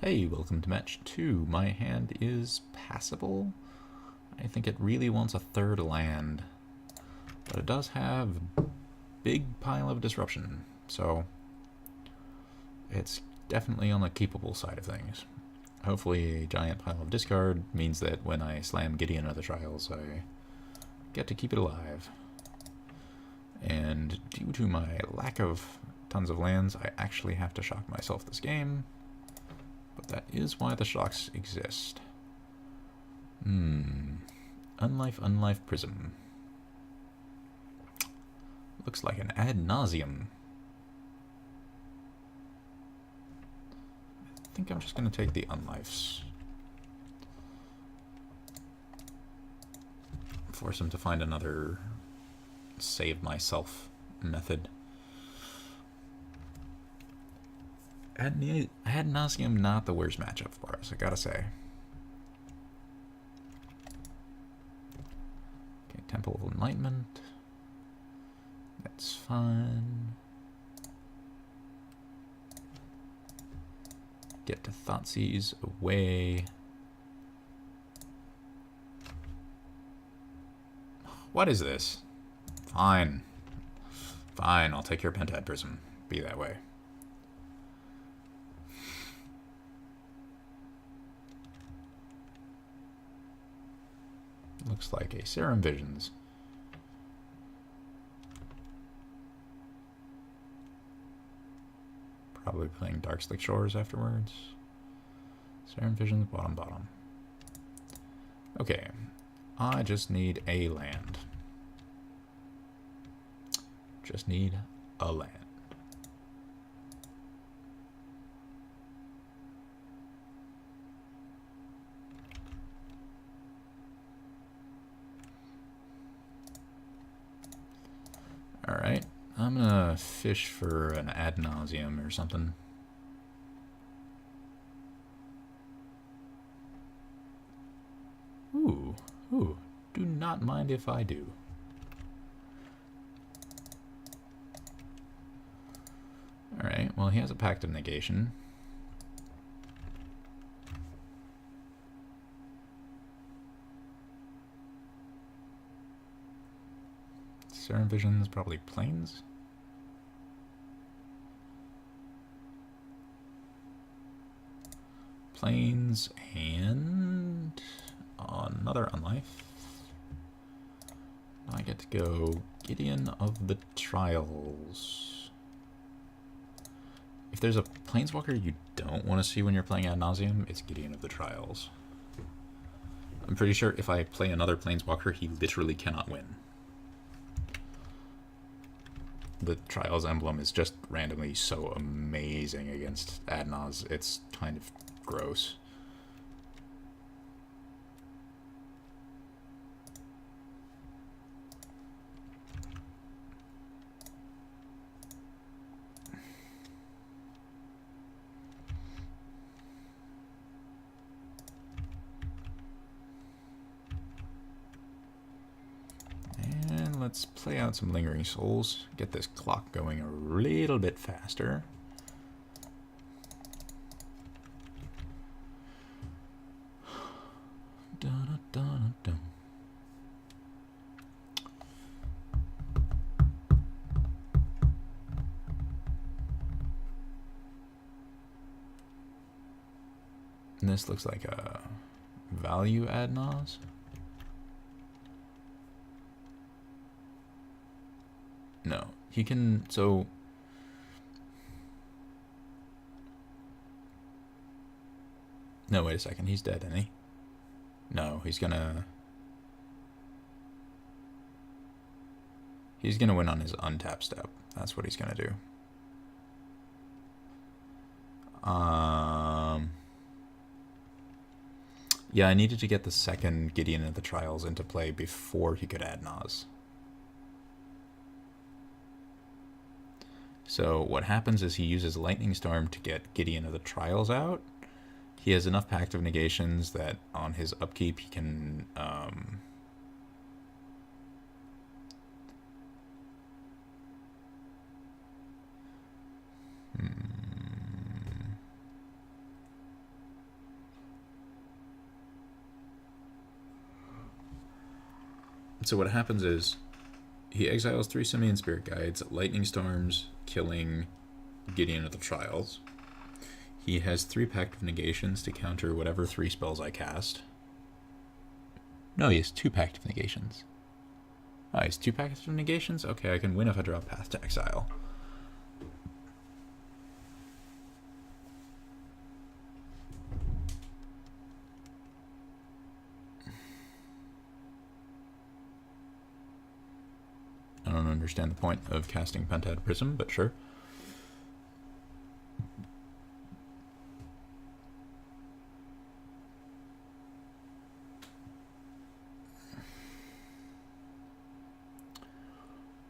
Hey, welcome to match 2. My hand is passable. I think it really wants a third land. But it does have big pile of disruption, so it's definitely on the keepable side of things. Hopefully a giant pile of discard means that when I slam Gideon of the Trials, I get to keep it alive. And due to my lack of tons of lands, I actually have to shock myself this game. But that is why the shocks exist. Unlife Prism. Looks like an ad nauseum. I think I'm just going to take the unlifes. Force him to find another save myself method. Ad nauseum, not the worst matchup for us, I gotta say. Okay, Temple of Enlightenment. That's fine. Get to Thoughtseize away. What is this? Fine. Fine, I'll take your Pentad Prism. Be that way. Looks like a Serum Visions. Probably playing Darkslick Shores afterwards. Serum Visions, bottom. Okay, I just need a land. Just need a land. Alright, I'm gonna fish for an ad nauseum or something. Ooh, do not mind if I do. Alright, well he has a Pact of Negation. Serum Visions, probably Plains. Plains and another Unlife. I get to go Gideon of the Trials. If there's a Planeswalker you don't want to see when you're playing Ad Nauseum, it's Gideon of the Trials. I'm pretty sure if I play another Planeswalker, he literally cannot win. The Trials emblem is just randomly so amazing against Ad Naus. It's kind of gross. Let's play out some Lingering Souls, get this clock going a little bit faster. Dun, dun, dun, and this looks like a value ad naus. No, he can, so... No, wait a second, he's dead, isn't he? No, he's gonna win on his untap step. That's what he's gonna do. Yeah, I needed to get the second Gideon of the Trials into play before he could add Naus. So what happens is he uses Lightning Storm to get Gideon of the Trials out. He has enough Pact of Negations that on his upkeep he can... So what happens is he exiles 3 Simian Spirit Guides, Lightning Storms, killing Gideon of the Trials. He has 3 Pact of Negations to counter whatever 3 spells I cast. No, he has 2 Pact of Negations. Oh, he has 2 Pact of Negations? Okay, I can win if I draw Path to Exile. I don't understand the point of casting Pentad Prism, but sure.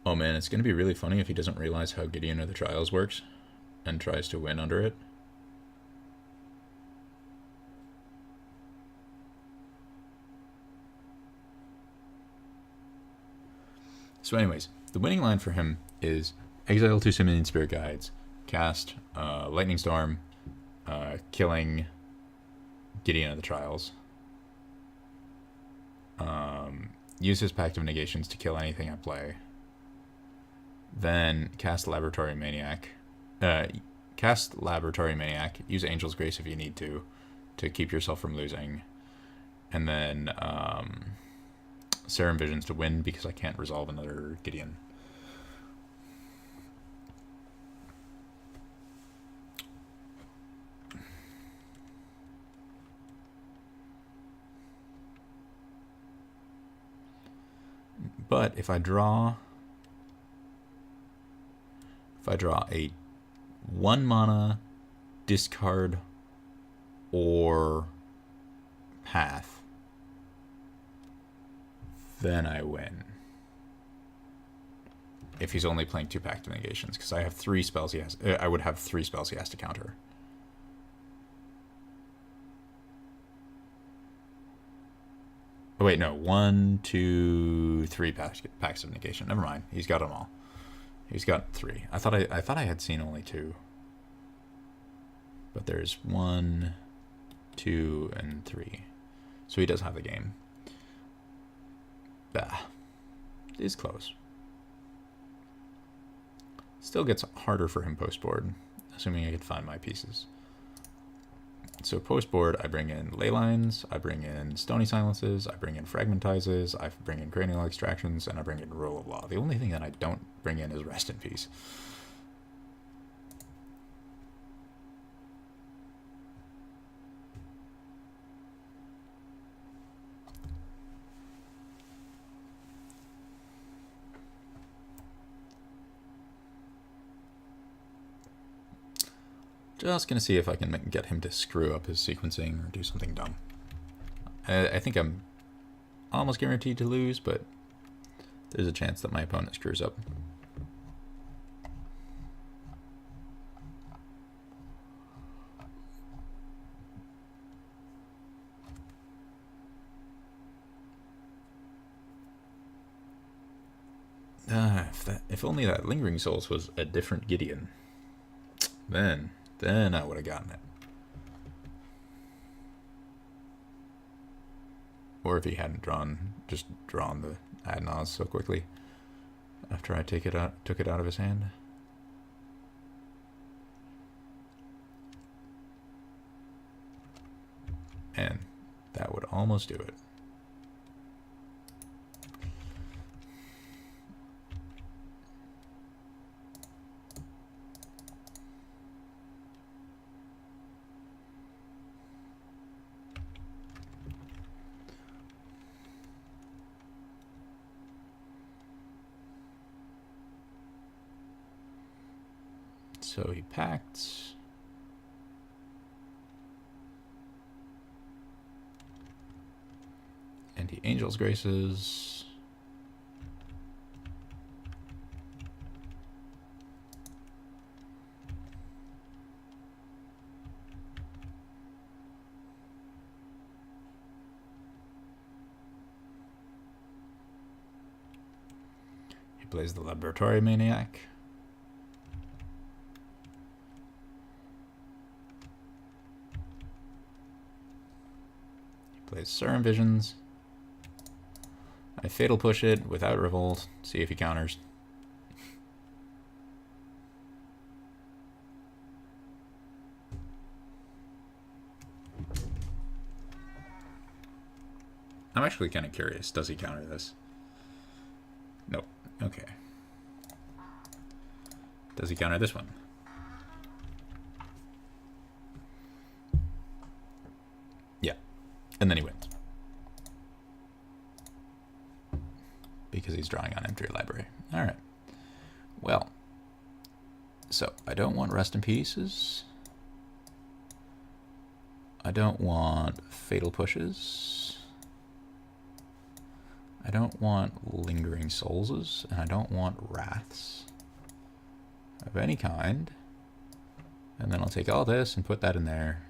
Oh man, it's going to be really funny if he doesn't realize how Gideon of the Trials works and tries to win under it. So anyways, the winning line for him is exile 2 Simian Spirit Guides, cast Lightning Storm, killing Gideon of the Trials. Use his Pact of Negations to kill anything I play. Then cast Laboratory Maniac. Use Angel's Grace if you need to keep yourself from losing. And then Serum Visions to win because I can't resolve another Gideon. But if I draw a 1 mana discard or path, then I win. If he's only playing 2 Pact of Negations, because I have 3 spells he has. I would have 3 spells he has to counter. Oh wait, no, 1, 2, 3 Pacts of Negation. Never mind. He's got them all. He's got 3. I thought I had seen only 2. But there's 1, 2, and 3. So he does have the game. Bah. It is close. Still gets harder for him post-board, assuming I can find my pieces. So post-board, I bring in Ley Lines, I bring in Stony Silences, I bring in Fragmentizes, I bring in Cranial Extractions, and I bring in Rule of Law. The only thing that I don't bring in is Rest in Peace. Just gonna see if I can get him to screw up his sequencing or do something dumb. I think I'm almost guaranteed to lose, but there's a chance that my opponent screws up. If only that Lingering Souls was a different Gideon, then I would have gotten it. Or if he hadn't just drawn the Adnaz so quickly after I took it out of his hand. And that would almost do it. So he packs. And he Angel's Graces. He plays the Laboratory Maniac. Plays Serum Visions. I fatal push it without revolt, see if he counters. I'm actually kind of curious. Does he counter this? Nope. Okay. Does he counter this one? Yeah. And then he wins. Because he's drawing on empty library. Alright. Well. So, I don't want rest in pieces. I don't want fatal pushes. I don't want lingering soulses, and I don't want wraths of any kind. And then I'll take all this and put that in there.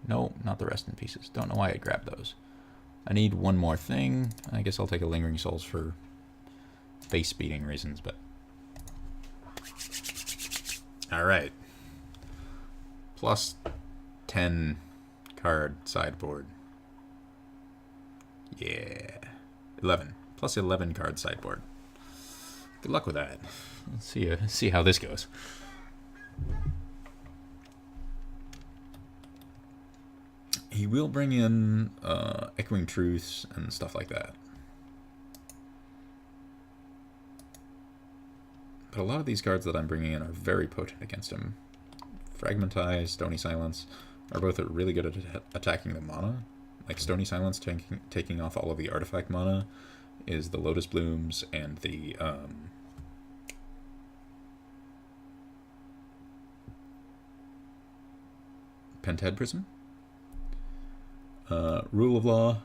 No, not the rest in pieces. Don't know why I grabbed those. I need one more thing. I guess I'll take a lingering souls for face speeding reasons, but all right. Plus 10 card sideboard. Yeah. 11. Plus 11 card sideboard. Good luck with that. Let's see how this goes. He will bring in Echoing Truths and stuff like that. But a lot of these cards that I'm bringing in are very potent against him. Fragmentize, Stony Silence are both really good at attacking the mana. Like Stony Silence taking off all of the artifact mana is the Lotus Blooms and the Penthead Prism. Rule of Law,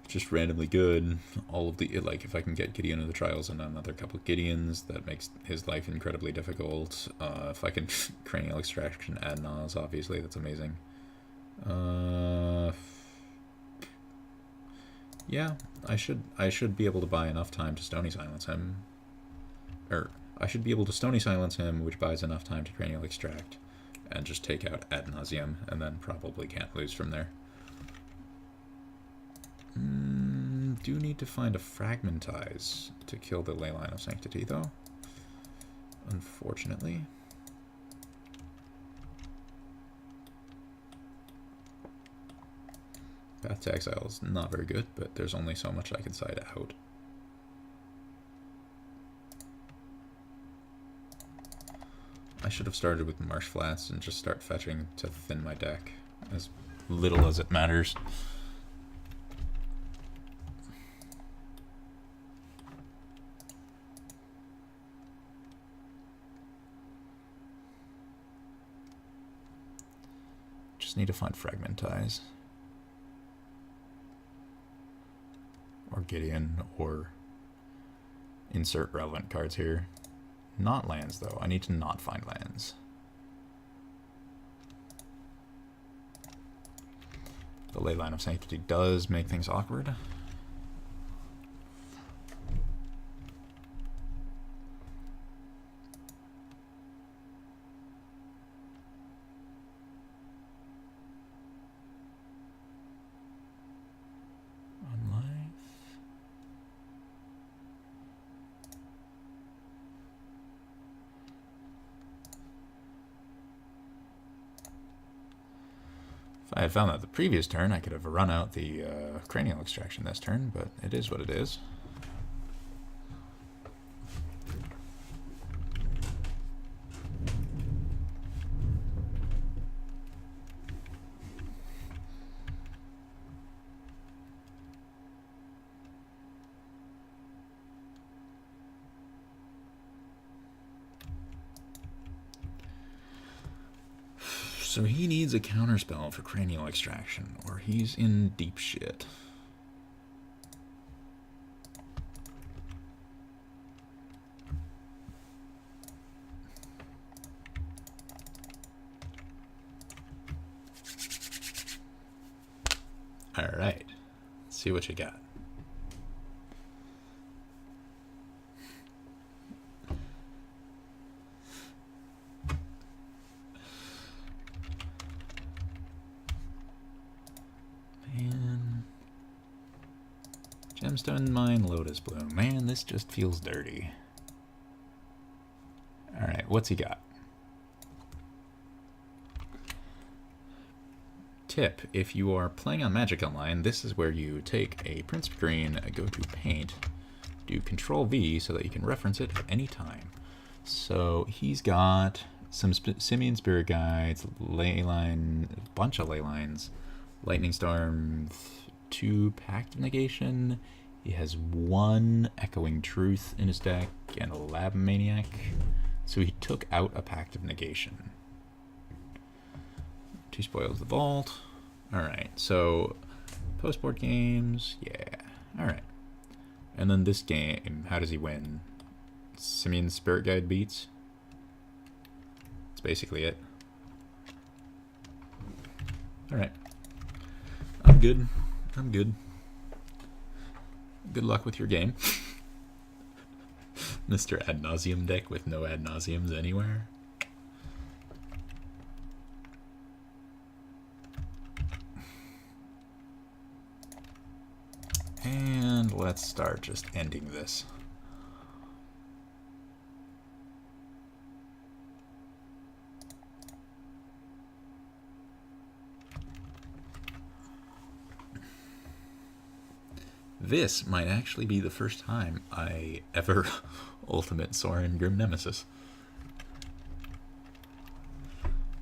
just randomly good. All of the, like, if I can get Gideon of the Trials and another couple of Gideons, that makes his life incredibly difficult. If I can Cranial Extraction ad nauseam, obviously, that's amazing. Yeah, I should be able to buy enough time to Stony Silence him. Or, I should be able to Stony Silence him, which buys enough time to Cranial Extract, and just take out ad nauseam, and then probably can't lose from there. Do need to find a Fragmentize to kill the Leyline of Sanctity, though. Unfortunately. Path to Exile is not very good, but there's only so much I can side out. I should have started with Marsh Flats and just start fetching to thin my deck, as little as it matters. Just need to find Fragmentize. Or Gideon, or insert relevant cards here. Not lands, though. I need to not find lands. The Leyline of Sanctity does make things awkward. If I had found that the previous turn, I could have run out the Cranial Extraction this turn, but it is what it is. So he needs a counterspell for Cranial Extraction, or he's in deep shit. Alright, let's see what you got. Gemstone Mine, Lotus Bloom. Man, this just feels dirty. Alright, what's he got? Tip, if you are playing on Magic Online, this is where you take a Prince of Green, go to Paint, do Control V so that you can reference it at any time. So he's got some Simian Spirit Guides, Leyline, a bunch of Leylines, Lightning Storm, 2 Pact of Negation. He has 1 Echoing Truth in his deck and a Lab Maniac. So he took out a Pact of Negation. 2 Spoils the Vault. Alright, so post-board games, yeah. Alright. And then this game, how does he win? Simian Spirit Guide beats? That's basically it. Alright. I'm good. I'm good. Good luck with your game. Mr. Ad Nauseum deck with no Ad Nauseums anywhere. And let's start just ending this. This might actually be the first time I ever ultimate Sorin Grim Nemesis.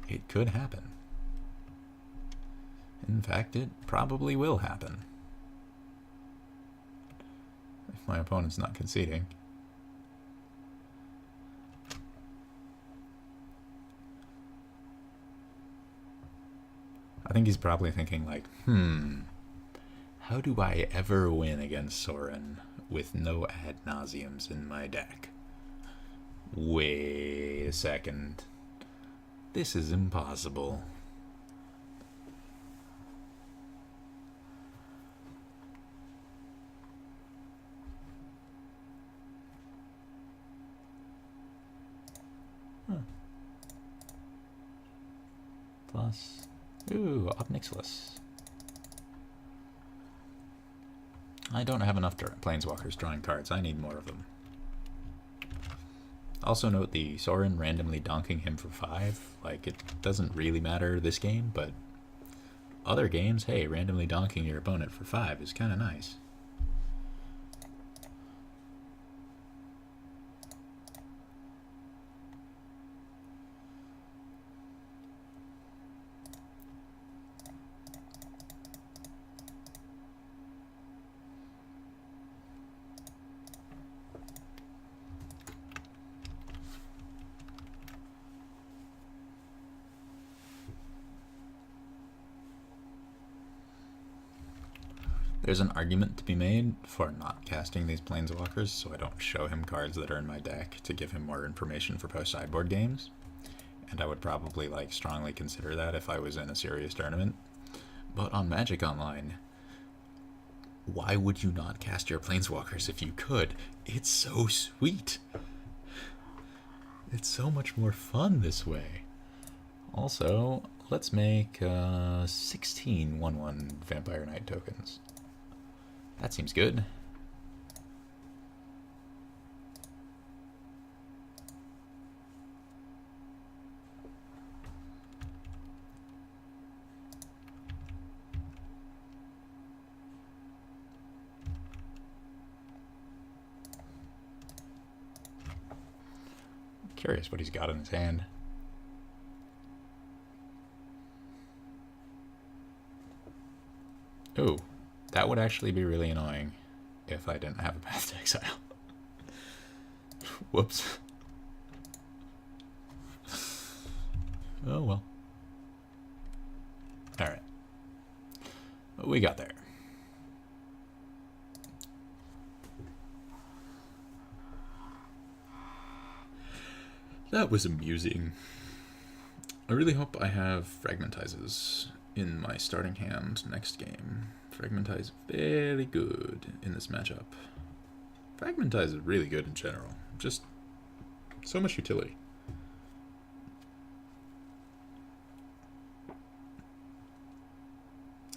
It could happen. In fact, it probably will happen. If my opponent's not conceding. I think he's probably thinking like, how do I ever win against Sorin with no Ad Nauseums in my deck? Wait a second. This is impossible. Huh. Plus, ooh, Obnixilis. I don't have enough Planeswalkers drawing cards. I need more of them. Also note the Sorin randomly donking him for 5. Like, it doesn't really matter this game, but other games, hey, randomly donking your opponent for 5 is kind of nice. There's an argument to be made for not casting these Planeswalkers so I don't show him cards that are in my deck to give him more information for post-sideboard games. And I would probably like strongly consider that if I was in a serious tournament. But on Magic Online, why would you not cast your Planeswalkers if you could? It's so sweet. It's so much more fun this way. Also, let's make 16 1/1 Vampire Knight tokens. That seems good. Curious what he's got in his hand. Ooh. That would actually be really annoying if I didn't have a Path to Exile. Whoops. Oh well. Alright. We got there. That was amusing. I really hope I have Fragmentizes in my starting hand next game. Fragmentize very good in this matchup. Fragmentize is really good in general. Just so much utility.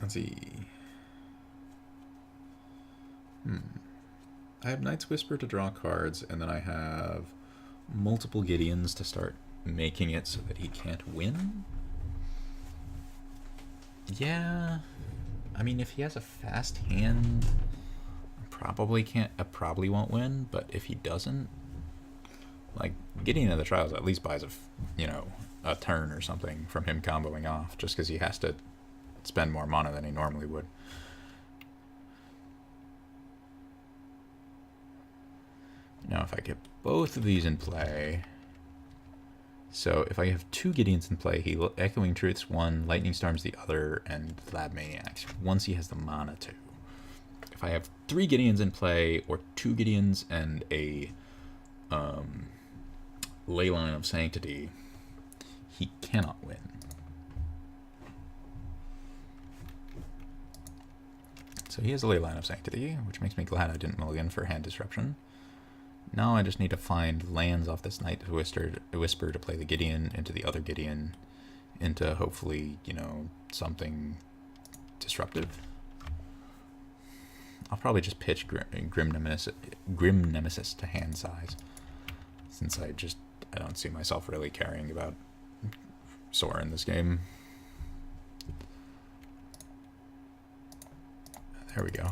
Let's see. I have Knight's Whisper to draw cards, and then I have multiple Gideons to start making it so that he can't win. Yeah, I mean, if he has a fast hand, probably won't win. But if he doesn't, like, Gideon of the Trials at least buys a turn or something from him comboing off, just because he has to spend more mana than he normally would. Now, if I get both of these in play, so if I have two Gideons in play, he Echoing Truths one, Lightning Storms the other, and Lab Maniacs once he has the mana to. If I have three Gideons in play, or two Gideons and a Leyline of Sanctity, he cannot win. So he has a Leyline of Sanctity, which makes me glad I didn't mulligan for hand disruption. Now I just need to find lands off this Knight's Whisper to play the Gideon into the other Gideon into hopefully, something disruptive. I'll probably just pitch Grim Nemesis to hand size, since I don't see myself really caring about Sora in this game. There we go.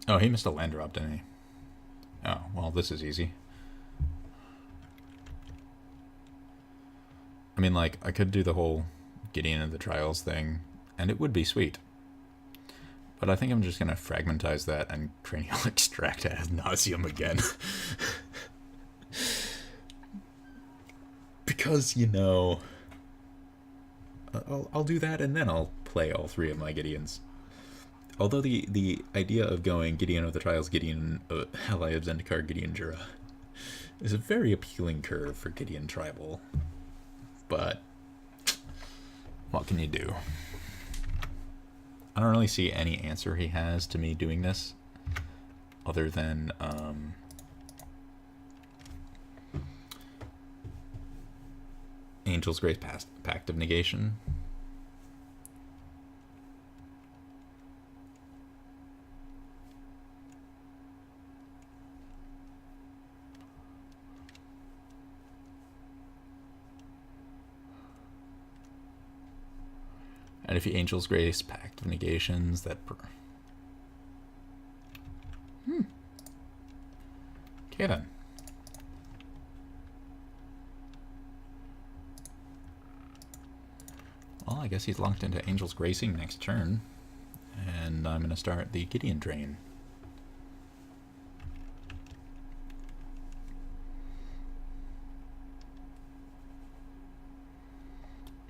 Oh, he missed a land drop, didn't he? Oh, well, this is easy. I mean, like, I could do the whole Gideon of the Trials thing, and it would be sweet. But I think I'm just going to fragmentize that and Cranial Extract as Nauseum again. Because, I'll do that, and then I'll play all three of my Gideons. Although the idea of going Gideon of the Trials, Gideon Ally of Zendikar, Gideon Jura is a very appealing curve for Gideon Tribal. But what can you do? I don't really see any answer he has to me doing this, other than Angel's Grace Pact of Negation. And if he Angel's Grace, Pact of Negations, that... Okay, then. Well, I guess he's locked into Angel's Gracing next turn. And I'm going to start the Gideon Drain.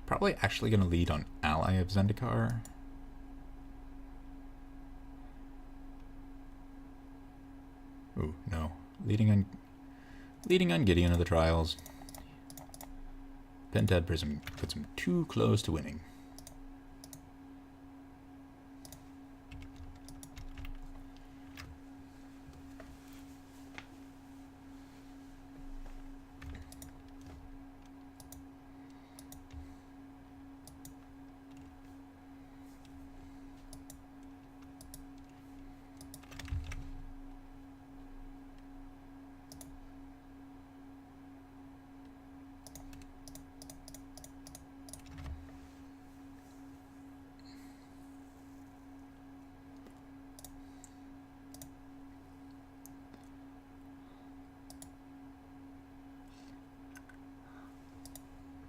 Probably actually going to lead on Ally of Zendikar. Ooh, no. Leading on Gideon of the Trials. Pentad Prism puts him too close to winning.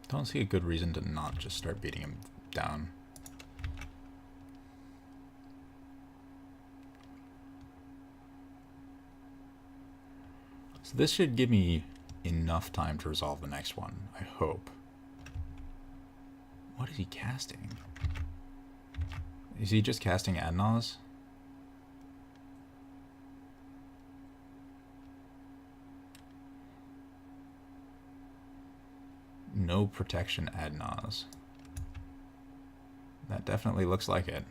Don't see a good reason to not just start beating him down. So this should give me enough time to resolve the next one, I hope. What is he casting? Is he just casting Adnaz? No protection Adnaz. That definitely looks like it.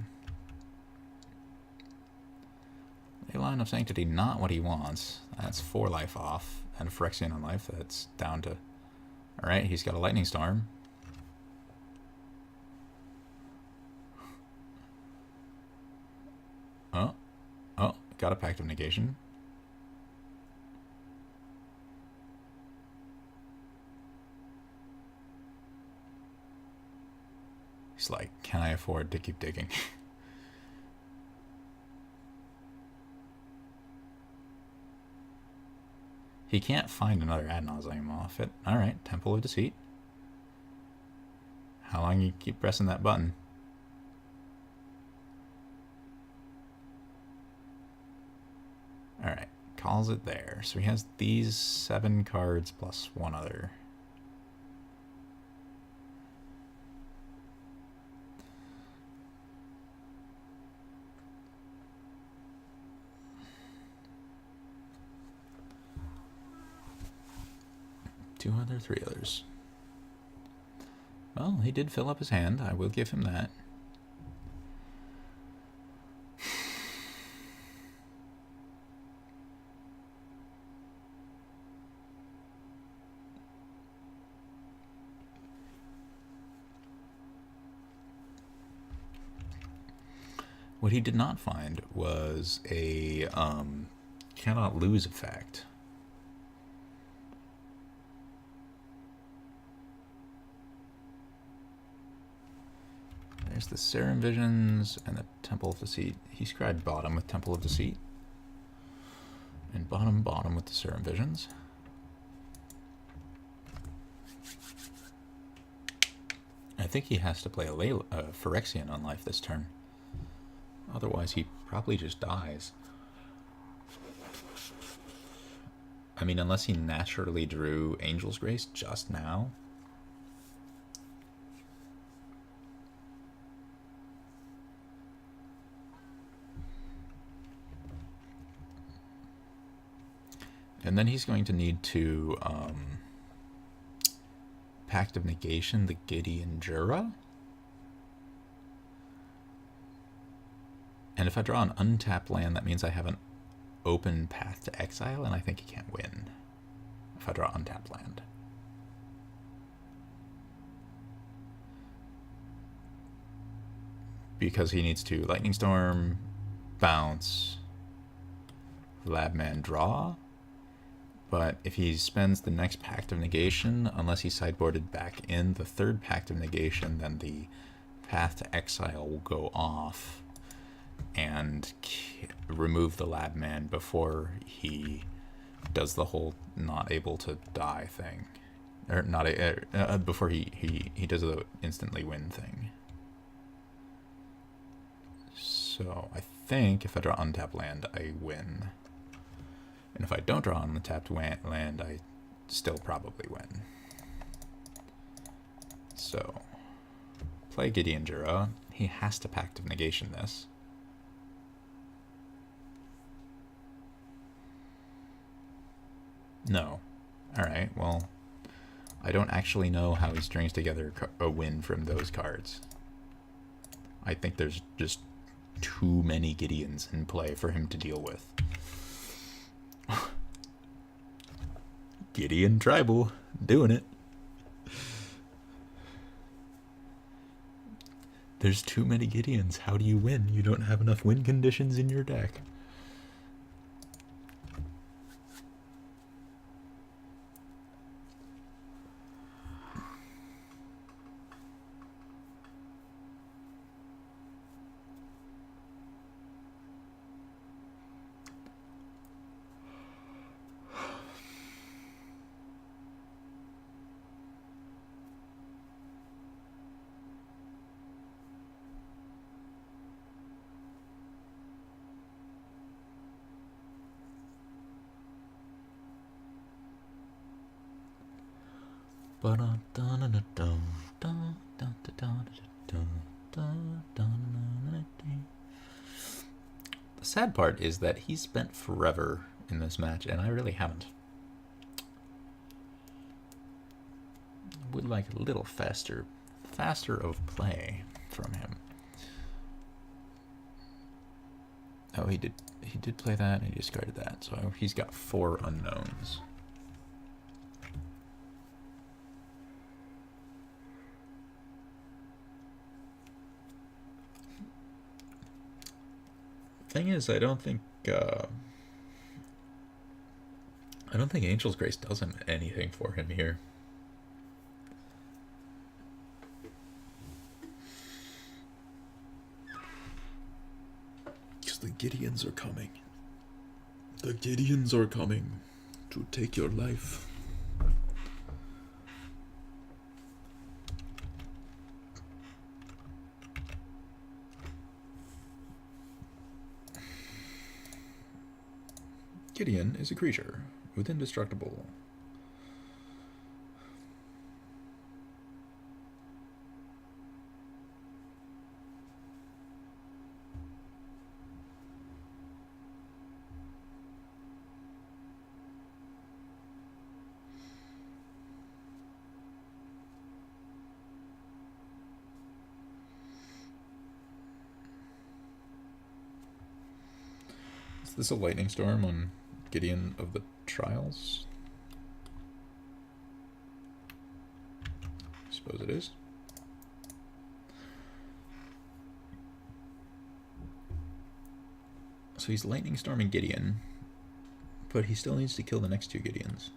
Sign of Sanctity, not what he wants. That's 4 life off. And Phyrexian on life, that's down to... Alright, he's got a Lightning Storm. Oh, got a Pact of Negation. He's like, can I afford to keep digging? He can't find another ad nauseam off it. Alright, Temple of Deceit. How long you keep pressing that button? Alright, calls it there. So he has these 7 cards plus 1 other. Two other, 3 others. Well, he did fill up his hand. I will give him that. What he did not find was a cannot lose effect. There's the Serum Visions and the Temple of Deceit. He scribed bottom with Temple of Deceit. And bottom with the Serum Visions. I think he has to play a Phyrexian on life this turn. Otherwise, he probably just dies. I mean, unless he naturally drew Angel's Grace just now. And then he's going to need to Pact of Negation the Gideon. And if I draw an untapped land, that means I have an open path to exile, and I think he can't win if I draw untapped land. Because he needs to Lightning Storm, bounce, Labman, draw. But if he spends the next Pact of Negation, unless he sideboarded back in the 3rd Pact of Negation, then the path to exile will go off and remove the Labman before he does the whole not able to die thing. Or not before he does the instantly win thing. So I think if I draw untapped land, I win. And if I don't draw on the tapped land, I still probably win. So, play Gideon Jura. He has to Pact of Negation this. No. Alright, well, I don't actually know how he strings together a win from those cards. I think there's just too many Gideons in play for him to deal with. Gideon Tribal, doing it. There's too many Gideons. How do you win? You don't have enough win conditions in your deck. The sad part is that he spent forever in this match, and I really haven't. Would like a little faster of play from him. Oh, he did he did play that and he discarded that, so he's got 4 unknowns. Thing is, I don't think Angel's Grace does him anything for him here. Because the Gideons are coming. The Gideons are coming to take your life. Gideon is a creature with indestructible. Is this a lightning storm on Gideon of the Trials? I suppose it is. So he's lightning storming Gideon, but he still needs to kill the next 2 Gideons.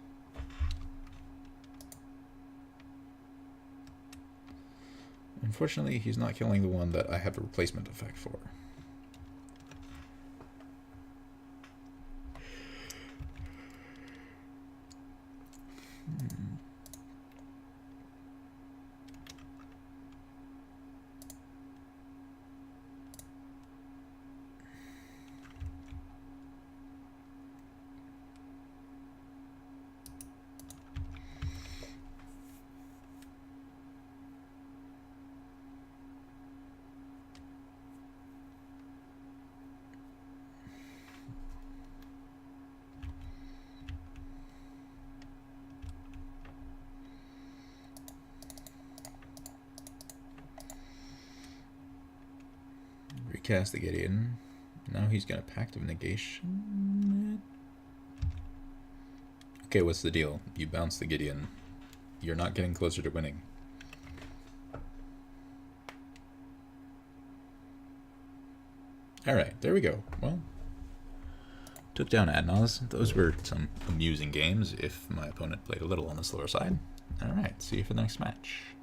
Unfortunately, he's not killing the one that I have a replacement effect for. Recast the Gideon. Now he's got a Pact of Negation. Okay, what's the deal? You bounce the Gideon. You're not getting closer to winning. Alright, there we go. Well, took down Adnaz. Those were some amusing games if my opponent played a little on the slower side. Alright, see you for the next match.